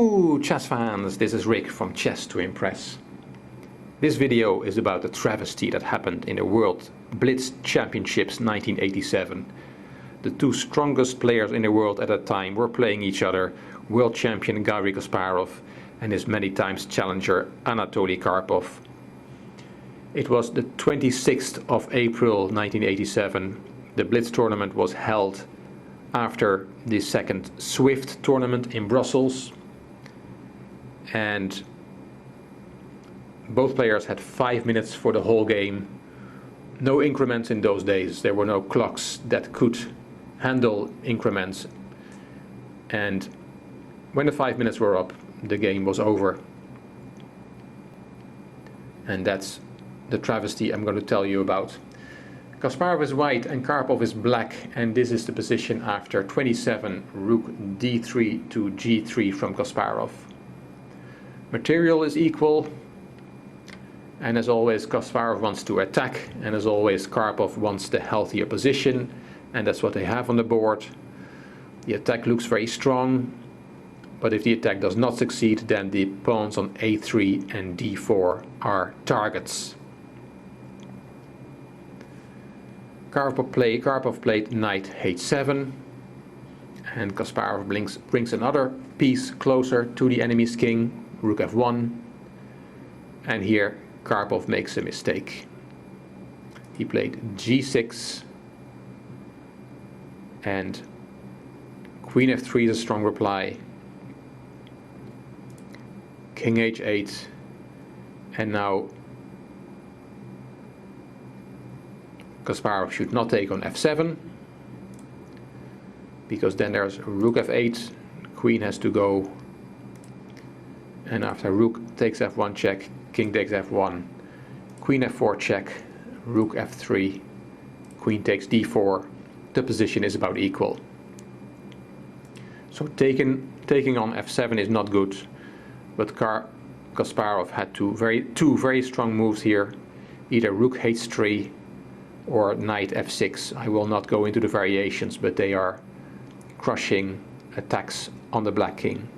Hello chess fans, this is Rick from Chess to Impress. This video is about the travesty that happened in the World Blitz Championships 1987. The two strongest players in the world at that time were playing each other, world champion Garry Kasparov and his many times challenger Anatoly Karpov. It was the 26th of April 1987. The Blitz tournament was held after the second Swift tournament in Brussels, and both players had 5 minutes for the whole game. No increments in those days. There were no clocks that could handle increments, and when the 5 minutes were up, the game was over. And that's the travesty I'm going to tell you about. Kasparov is white and Karpov is black, and this is the position after 27, Rook d3 to g3 from Kasparov. Material is equal, and as always Kasparov wants to attack, and as always Karpov wants the healthier position, and that's what they have on the board. The attack looks very strong, but if the attack does not succeed, then the pawns on a3 and d4 are targets. Karpov played knight h7, and Kasparov brings another piece closer to the enemy's king, rook f1, and here Karpov makes a mistake. He played g6, and queen f3 is a strong reply, king h8, and now Kasparov should not take on f7, because then there's rook f8, queen has to go, and after rook takes f1 check, king takes f1, queen f4 check, rook f3, queen takes d4, the position is about equal. So taking on f7 is not good, but Kasparov had two very strong moves here, either rook h3 or knight f6. I will not go into the variations, but they are crushing attacks on the black king.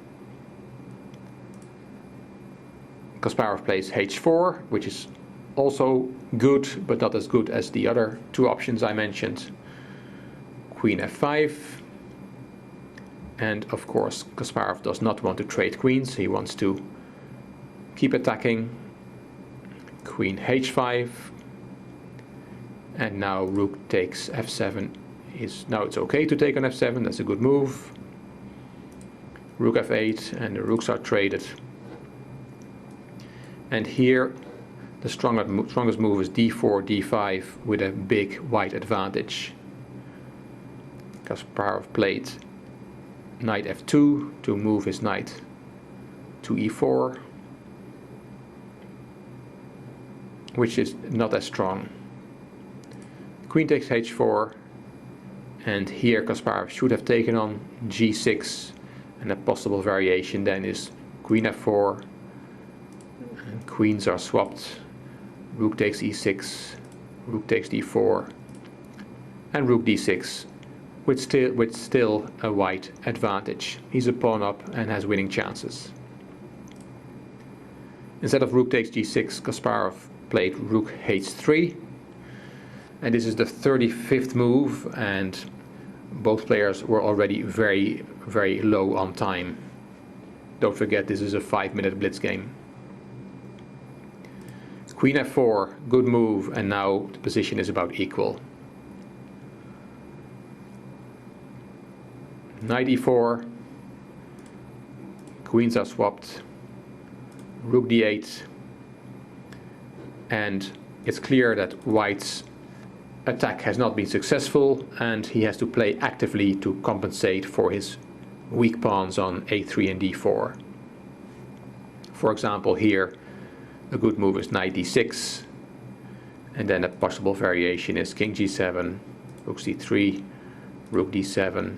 Kasparov plays h4, which is also good, but not as good as the other two options I mentioned. Queen f5, and of course Kasparov does not want to trade queens, he wants to keep attacking. Queen h5, and now rook takes f7. Now it's okay to take on f7, that's a good move. Rook f8, and the rooks are traded. And here the strongest move is d4, d5 with a big white advantage. Kasparov played knight f2 to move his knight to e4, which is not as strong. Queen takes h4, and here Kasparov should have taken on g6, and a possible variation then is queen f4, and queens are swapped, rook takes e6, rook takes d4, and rook d6 with still a white advantage. He's a pawn up and has winning chances. Instead of rook takes g6, Kasparov played rook h3, and this is the 35th move, and both players were already very low on time. Don't forget, this is a 5-minute blitz game. Queen f4, good move, and now the position is about equal. Knight e4, queens are swapped, rook d8, and it's clear that white's attack has not been successful, and he has to play actively to compensate for his weak pawns on a3 and d4. For example, here a good move is knight d6, and then a possible variation is king g7, rook c3, rook d7,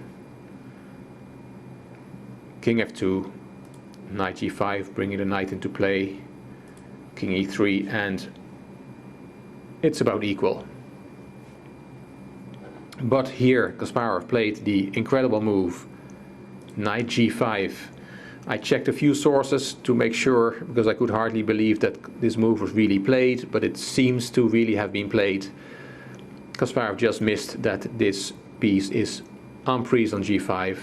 king f2, knight g5, bringing the knight into play, king e3, and it's about equal. But here Kasparov played the incredible move knight g5 I checked a few sources to make sure, because I could hardly believe that this move was really played, but it seems to really have been played. Kasparov just missed that this piece is unprised on g5,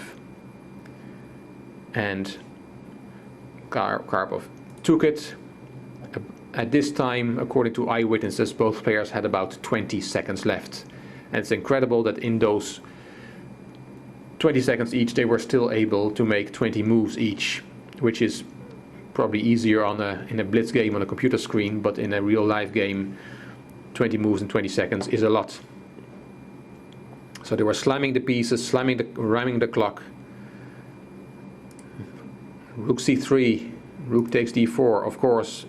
and Karpov took it. At this time, according to eyewitnesses, both players had about 20 seconds left, and it's incredible that in those 20 seconds each they were still able to make 20 moves each, which is probably easier in a blitz game on a computer screen, but in a real life game 20 moves in 20 seconds is a lot. So they were slamming the pieces, ramming the clock. Rook c3, rook takes d4. Of course,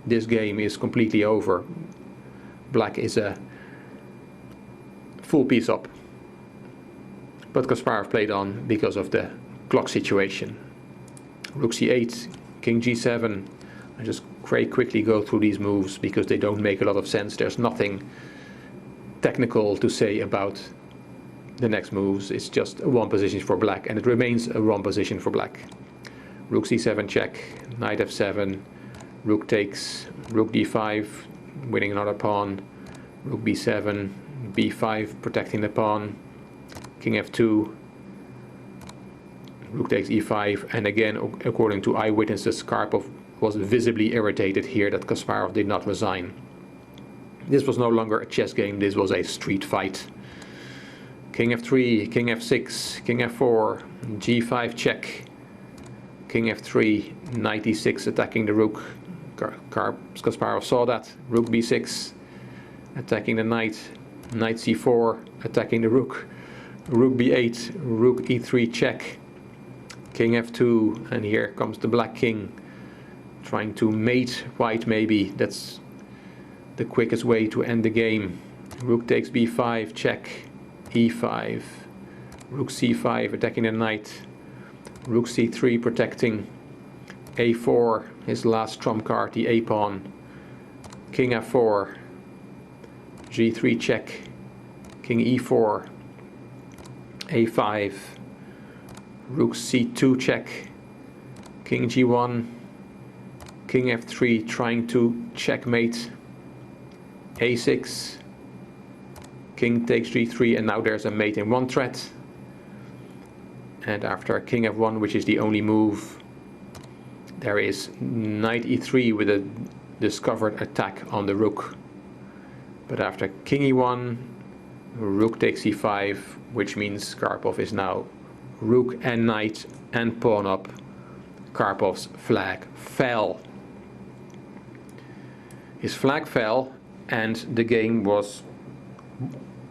this game is completely over. Black is a full piece up. But Kasparov played on because of the clock situation. Rook c8, king g7. I just very quickly go through these moves because they don't make a lot of sense. There's nothing technical to say about the next moves. It's just a one position for black, and it remains a one position for black. Rook c7 check, knight f7, rook takes, rook d5, winning another pawn, rook b7, b5, protecting the pawn, king f2, rook takes e5, and again, according to eyewitnesses, Karpov was visibly irritated here that Kasparov did not resign. This was no longer a chess game, this was a street fight. King f3, king f6, king f4, g5 check, king f3, knight e6 attacking the rook. Kasparov saw that. Rook b6 attacking the knight, knight c4 attacking the rook, rook b8, rook e3 check, king f2, and here comes the black king trying to mate white. Maybe that's the quickest way to end the game. Rook takes b5 check, e5, rook c5 attacking the knight, rook c3 protecting, a4 his last trump card, the a pawn, king f4, g3 check, king e4, a5, rook c2 check, king g1, king f3 trying to checkmate, a6, king takes g3, and now there's a mate in one thread. And after king f1, which is the only move, there is knight e3 with a discovered attack on the rook. But after king e1, rook takes e5, which means Karpov is now rook and knight and pawn up. Karpov's flag fell. His flag fell, and the game was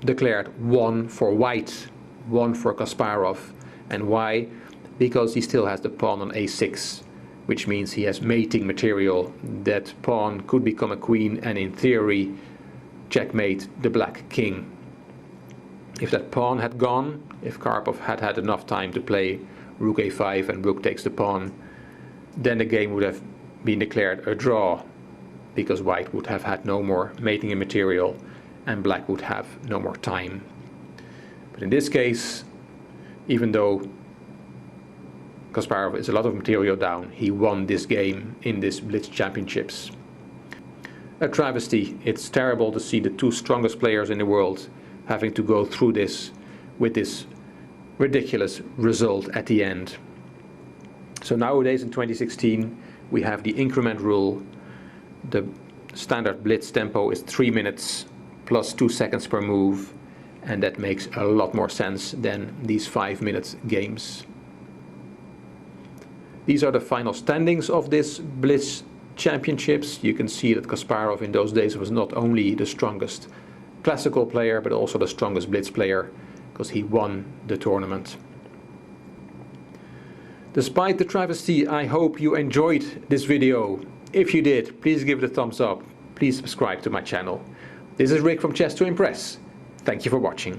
declared one for white, one for Kasparov. And why? Because he still has the pawn on a6, which means he has mating material. That pawn could become a queen and in theory checkmate the black king. If that pawn had gone, if Karpov had had enough time to play rook a5 and rook takes the pawn, then the game would have been declared a draw, because white would have had no more mating material and black would have no more time. But in this case, even though Kasparov is a lot of material down, he won this game in this Blitz Championships. A travesty. It's terrible to see the two strongest players in the world having to go through this with this ridiculous result at the end. So nowadays in 2016 we have the increment rule. The standard Blitz tempo is 3 minutes plus 2 seconds per move, and that makes a lot more sense than these 5-minute games. These are the final standings of this Blitz Championships. You can see that Kasparov in those days was not only the strongest classical player, but also the strongest Blitz player, because he won the tournament. Despite the travesty, I hope you enjoyed this video. If you did, please give it a thumbs up. Please subscribe to my channel. This is Rick from Chess to Impress. Thank you for watching.